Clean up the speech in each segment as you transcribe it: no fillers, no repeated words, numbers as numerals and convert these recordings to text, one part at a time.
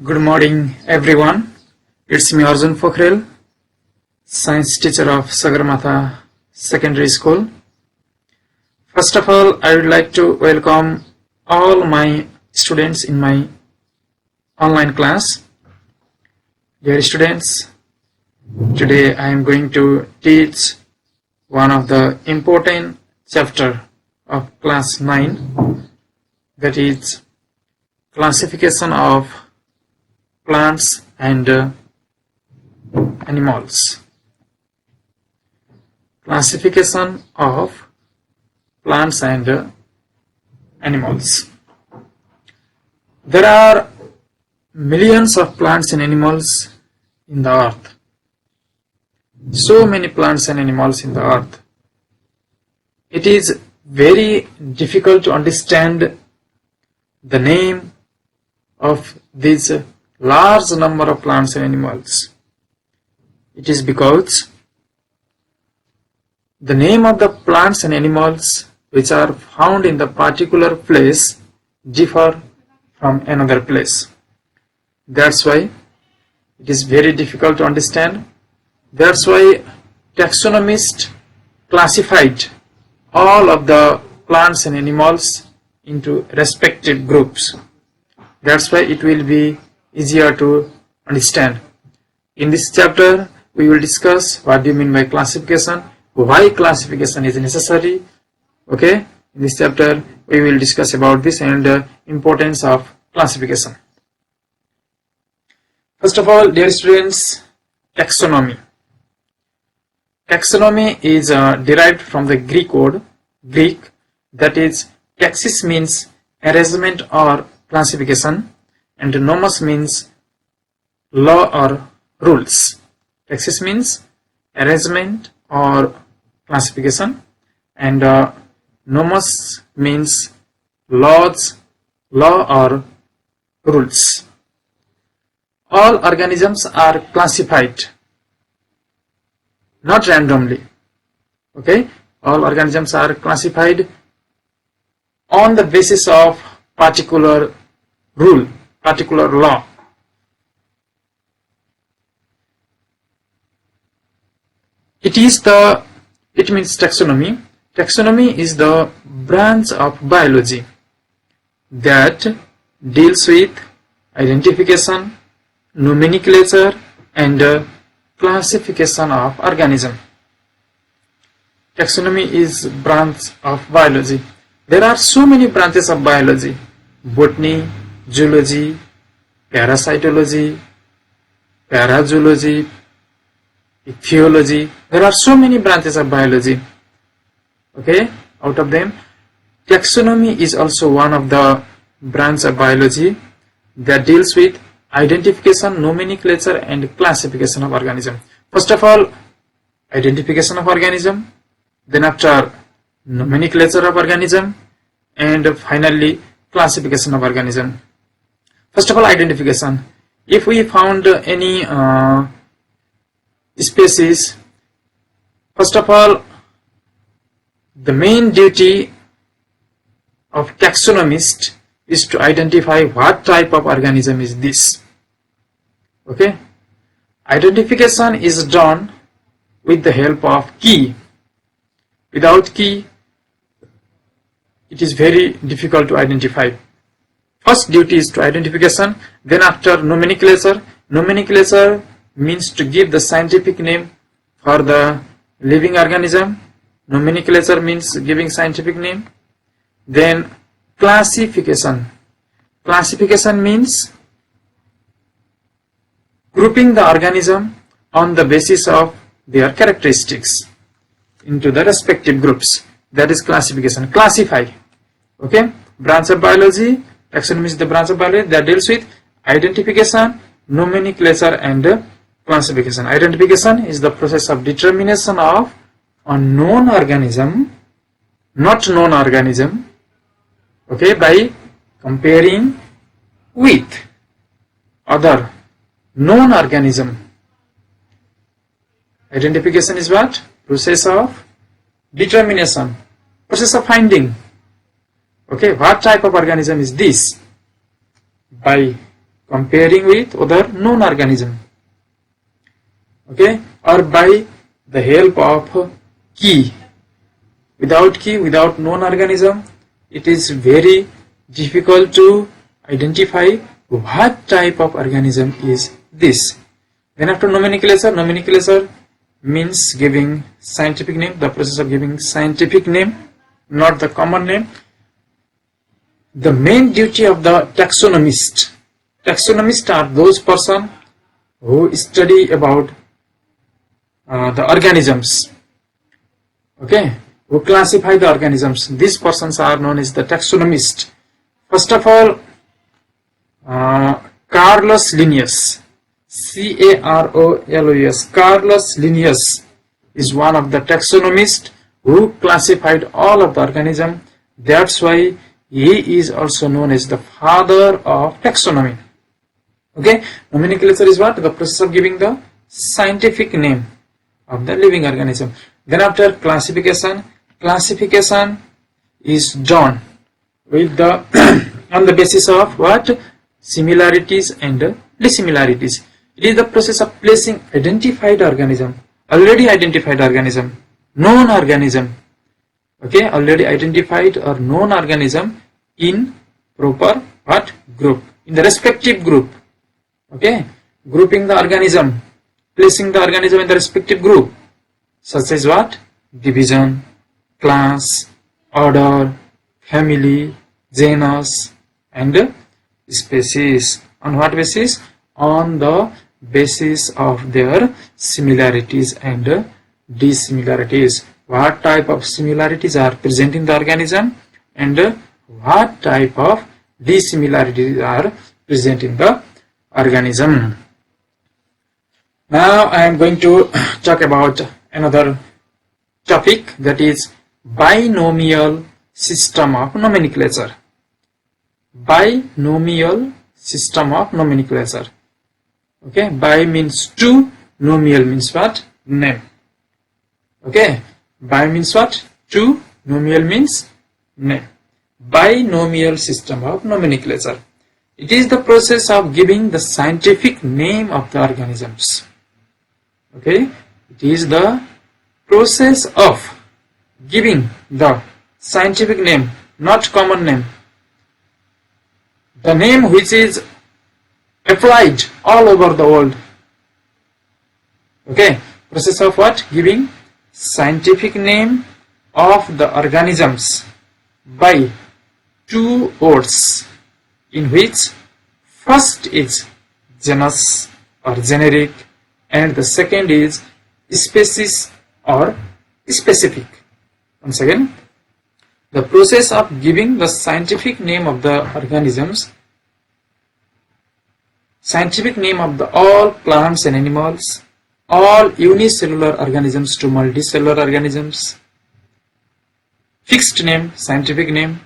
Good morning, everyone. It's me, Arjun Pokhrel, science teacher of Sagarmatha Secondary School. First of all, I would like to welcome all my students in my online class. Dear students, today I am going to teach one of the important chapter of class 9, that is classification of plants and animals. Classification of plants and animals. There are millions of plants and animals in the earth. So many plants and animals in the earth. It is very difficult to understand the name of these large number of plants and animals. It is because the name of the plants and animals which are found in the particular place differ from another place. That's why it is very difficult to understand. That's why taxonomists classified all of the plants and animals into respective groups. That's why it will be easier to understand. In this chapter, we will discuss what do you mean by classification, why classification is necessary. Okay, in this chapter, we will discuss about this and importance of classification. First of all, dear students, taxonomy. Taxonomy is derived from the Greek word, that is, taxis means arrangement or classification, and nomos means law or rules. Taxis means arrangement or classification, and nomos means law or rules. All organisms are classified, not randomly. Okay, all organisms are classified on the basis of particular rule, particular law. It means taxonomy. Taxonomy is the branch of biology that deals with identification, nomenclature, and classification of organism. Taxonomy is branch of biology. There are so many branches of biology: botany, zoology, parasitology, parazoology, theology. There are so many branches of biology. Okay, out of them, taxonomy is also one of the branch of biology that deals with identification, nomenclature, and classification of organism. First of all, identification of organism, then after nomenclature of organism, and finally classification of organism. First of all, identification. If we found any species, first of all, the main duty of taxonomist is to identify what type of organism is this. Okay, identification is done with the help of key. Without key, it is very difficult to identify. First duty is to identification, then after nomenclature. Nomenclature means to give the scientific name for the living organism. Nomenclature means giving scientific name. Then classification. Classification means grouping the organism on the basis of their characteristics into the respective groups. That is classification. Classify. Okay, branch of biology. Taxonomy is the branch of biology that deals with identification, nomenclature, and classification. Identification is the process of determination of a known organism, not known organism, okay, by comparing with other known organism. Identification is what? Process of determination, process of finding. Okay, what type of organism is this? By comparing with other known organism. Okay, or by the help of key. Without key, without known organism, it is very difficult to identify what type of organism is this. Then after nomenclature, nomenclature means giving scientific name, the process of giving scientific name, not the common name. The main duty of the taxonomist. Taxonomists are those person who study about the organisms. Okay, who classify the organisms. These persons are known as the taxonomist. First of all, Carolus Linnaeus, Carolus, Carolus Linnaeus is one of the taxonomists who classified all of the organism. That's why he is also known as the father of taxonomy. Okay, nomenclature is what? The process of giving the scientific name of the living organism. Then after classification, classification is done with the on the basis of what? Similarities and dissimilarities. It is the process of placing identified organism, already identified organism, known organism, okay, already identified or known organism in proper what? Group, in the respective group. Okay, grouping the organism, placing the organism in the respective group, such as what? Division, class, order, family, genus, and species. On what basis? On the basis of their similarities and dissimilarities. What type of similarities are present in the organism and what type of dissimilarities are present in the organism. Now I am going to talk about another topic, that is binomial system of nomenclature. Binomial system of nomenclature. Okay, bi means two, nomial means what? Name. Okay, bi means what? Two, nomial means name. Binomial system of nomenclature. It is the process of giving the scientific name of the organisms. Okay, it is the process of giving the scientific name, not common name. The name which is applied all over the world. Okay, process of what? Giving scientific name of the organisms by two words, in which first is genus or generic and the second is species or specific. Once again, the process of giving the scientific name of the organisms, scientific name of the all plants and animals, all unicellular organisms to multicellular organisms, fixed name, scientific name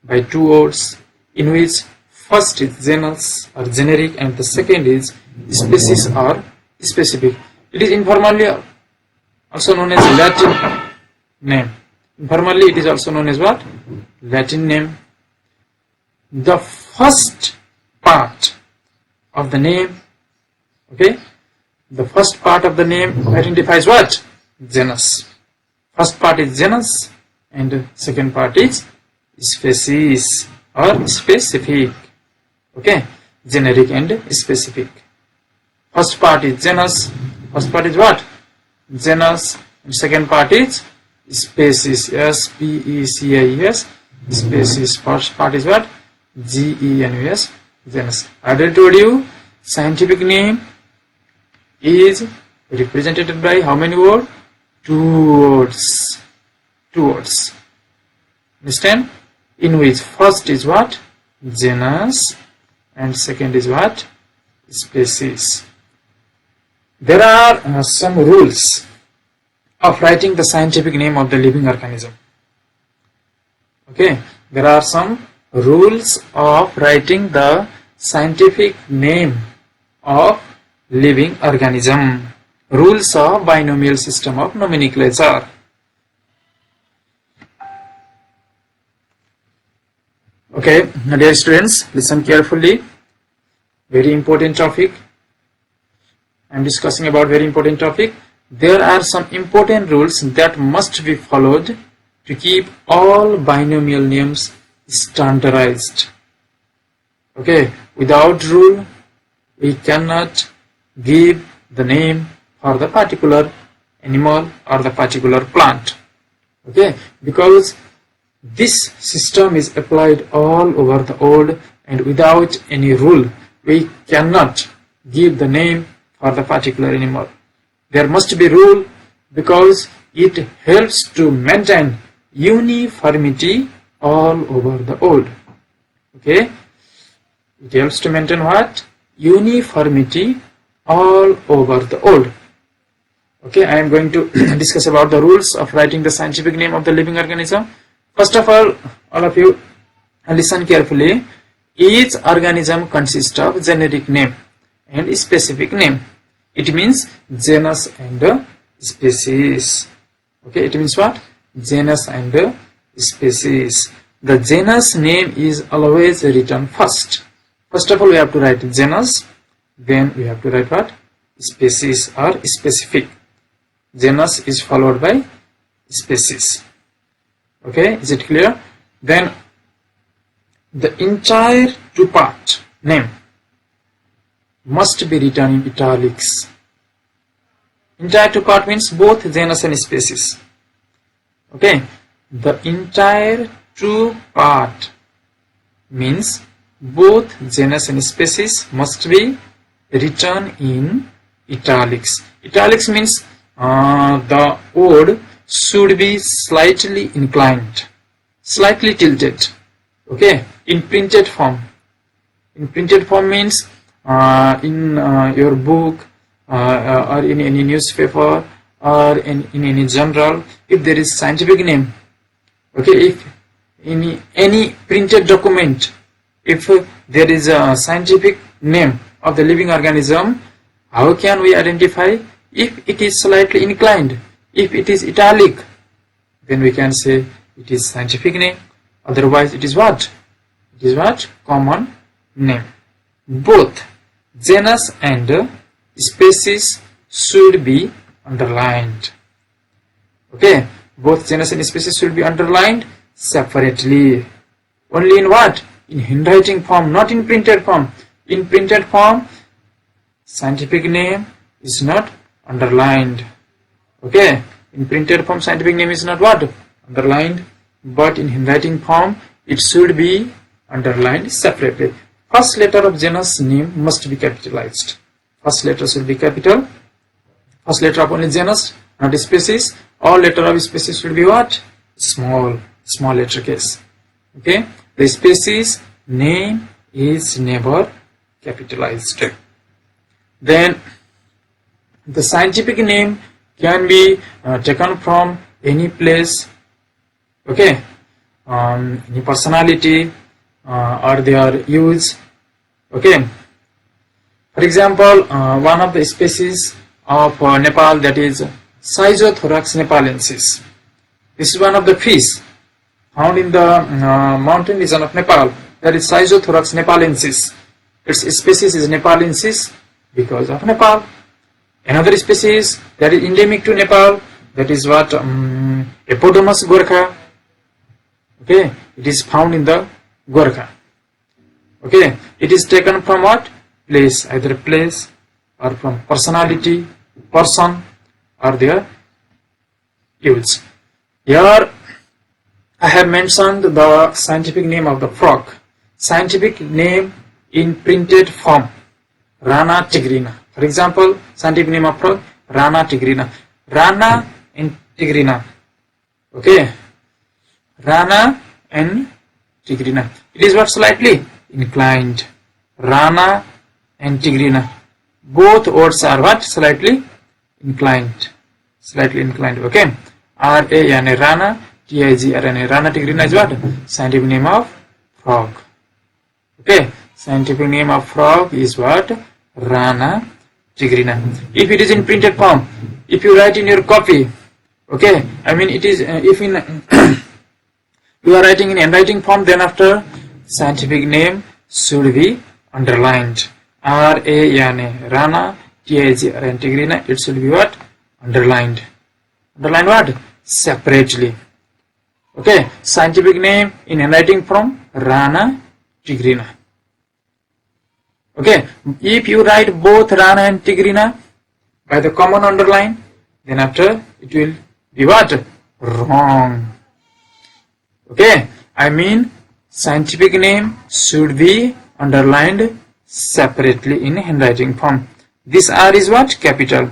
by two words, in which first is genus or generic and the second is species or specific. It is informally also known as Latin name. Informally it is also known as what? Latin name. The first part of the name, okay, the first part of the name identifies what? Genus. First part is genus and second part is species or specific. Okay, generic and specific. First part is genus. First part is what? Genus. And second part is species. S-P-E-C-I-E-S. Species. First part is what? G-E-N-U-S. Genus. I already told you, scientific name is represented by how many words? Two words. Two words. Understand? In which first is what? Genus. And second is what? Species. There are some rules of writing the scientific name of the living organism. Okay, there are some rules of writing the scientific name of living organism. Rules of binomial system of nomenclature. Okay, now dear students, listen carefully. very important topic. I'm discussing about very important topic. There are some important rules that must be followed to keep all binomial names standardized. Okay, without rule, we cannot give the name for the particular animal or the particular plant. Okay, because this system is applied all over the world, and without any rule, we cannot give the name for the particular animal. There must be rule because it helps to maintain uniformity all over the world. Okay, it helps to maintain what? Uniformity all over the world. Okay, I am going to discuss about the rules of writing the scientific name of the living organism. First of all of you listen carefully. Each organism consists of generic name and specific name. It means genus and species. Okay, it means what? Genus and species. The genus name is always written first. First of all, we have to write genus, then we have to write what? Species or specific. Genus is followed by species. Okay, is it clear? Then the entire two-part name must be written in italics. Entire two-part means both genus and species. Okay, the entire two-part means both genus and species must be written in italics. Italics means the word should be slightly inclined, slightly tilted. Okay, in printed form. In printed form means in your book or in any newspaper or in any journal, if there is scientific name. Okay, if in any printed document, if there is a scientific name of the living organism, how can we identify? If it is slightly inclined, if it is italic, then we can say it is scientific name. Otherwise, it is what? It is what? Common name. Both genus and species should be underlined. Okay, both genus and species should be underlined separately. Only in what? In handwriting form, not in printed form. In printed form, scientific name is not underlined. Okay, in printed form, scientific name is not what? Underlined. But in handwriting form, it should be underlined separately. First letter of genus name must be capitalized. First letter should be capital. First letter of only genus, not species. All letter of species should be what? Small letter case. Okay, the species name is never capitalized. Then the scientific name can be taken from any place. Okay, any personality or their use. Okay, for example, one of the species of Nepal, that is Schizothorax nepalensis. This is one of the fish found in the mountain region of Nepal. That is Schizothorax nepalensis. Its species is nepalensis because of Nepal. Another species that is endemic to Nepal, that is what? Epodomus gorkha. Okay, it is found in the Gorkha. Okay, it is taken from what? Place, either place or from personality, person or their use. Here I have mentioned the scientific name of the frog. Scientific name in printed form, Rana tigrina. For example, scientific name of frog, Rana tigrina. Rana and tigrina. Okay, Rana and tigrina. It is what? Slightly inclined. Rana and tigrina. Both words are what? Slightly inclined. Slightly inclined. Okay. R-A-N-A, Rana, T-I-G-R-N-A. Rana tigrina is what? Scientific name of frog. Okay. Scientific name of frog is what? Rana tigrina. If it is in printed form, if you write in your copy, okay, I mean it is, if in you are writing in handwriting form, then after scientific name should be underlined. R-A-N-A, Rana, T-I-G-R-A, Tigrina, it should be what? Underlined. Underline what? Separately. Okay, scientific name in handwriting form, Rana tigrina. Okay, if you write both Rana and Tigrina by the common underline, then after it will be what? Wrong. Okay, I mean scientific name should be underlined separately in handwriting form. This R is what? Capital.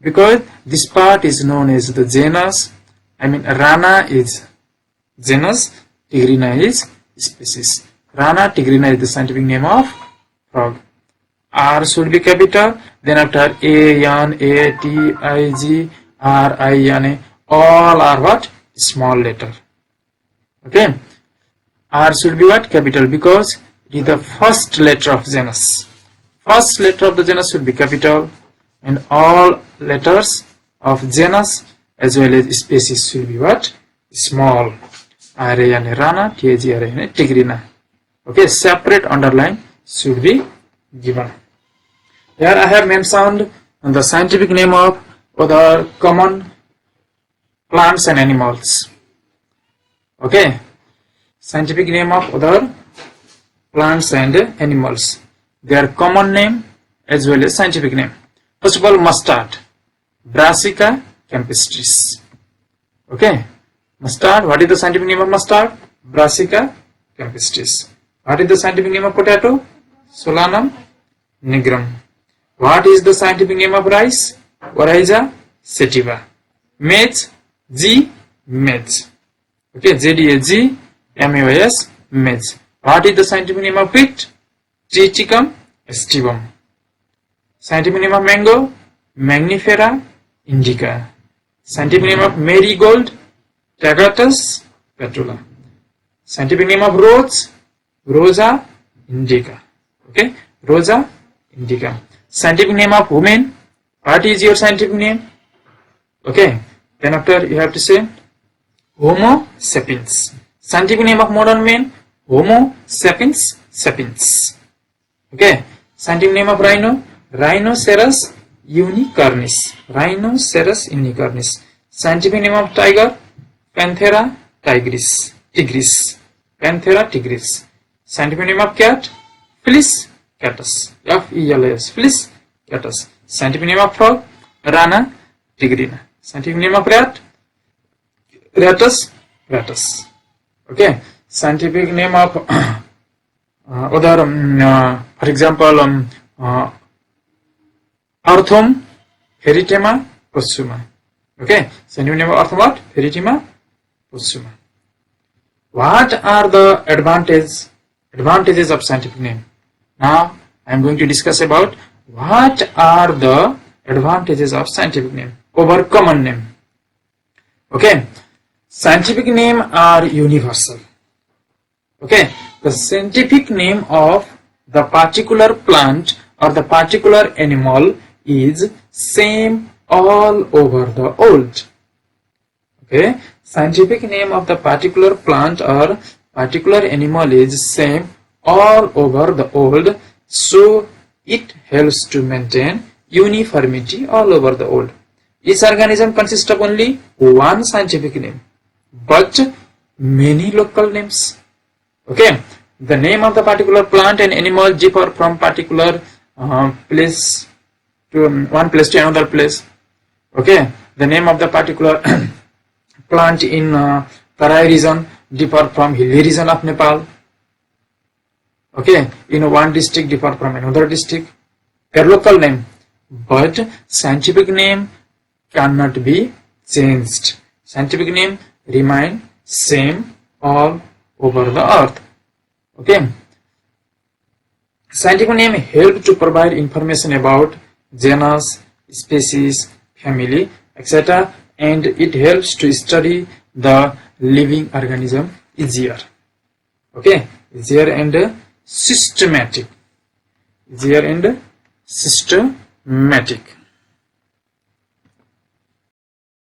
Because this part is known as the genus. I mean Rana is genus, Tigrina is species. Rana tigrina is the scientific name of frog. R should be capital, then after A-N-A-T-I-G-R-I-N-A, all are what? Small letter. Okay, R should be what? Capital, because it is the first letter of genus. First letter of the genus should be capital, and all letters of genus as well as species should be what? Small. R-A-N-A, Rana, T-I-G-R-A-N-A, Tigrina. Okay, separate underline should be given. Here I have mentioned the scientific name of other common plants and animals. Okay, scientific name of other plants and animals. Their common name as well as scientific name. First of all, mustard, Brassica campestris. Okay, mustard. What is the scientific name of mustard? Brassica campestris. What is the scientific name of potato? Solanum nigrum. What is the scientific name of rice? Oryza sativa. Maize, G, maize. Okay, Z-D-A-G, M-A-Y-S, maize. What is the scientific name of wheat? Triticum aestivum. Scientific name of mango? Mangifera indica. Scientific name of marigold? Tagatus petula. Scientific name of rose? Rosa indica. Okay, Rosa indica. Scientific name of woman? What is your scientific name? Okay, then after you have to say Homo sapiens. Scientific name of modern man? Homo sapiens sapiens. Okay, scientific name of rhino? Rhinoceros unicornis. Rhinoceros unicornis. Scientific name of tiger? Panthera tigris. Tigris. Panthera tigris. Scientific name of cat? Felis catus. F-E-L-S. Felis catus. Scientific name of frog? Rana tigrina. Scientific name of rat? Ratus ratus. Okay. Scientific name of other, for example, Arthum Feritema possuma. Okay. Scientific name of Arthum what? Feritema possuma. What are the advantages of scientific name? Now I am going to discuss about what are the advantages of scientific name over common name. Okay, scientific name are universal. Okay, the scientific name of the particular plant or the particular animal is same all over the world. Okay, scientific name of the particular plant or particular animal is same all over the world, so it helps to maintain uniformity all over the world. Each organism consists of only one scientific name, but many local names. Okay, the name of the particular plant and animal differ from particular place to one place to another place. Okay, the name of the particular plant in Tarai region differ from hilly region of Nepal. Okay, in one district differ from another district. Their local name, but scientific name cannot be changed. Scientific name remain same all over the earth. Okay, scientific name help to provide information about genus, species, family, etc., and it helps to study the living organism easier. Okay, easier and systematic. Easier and systematic.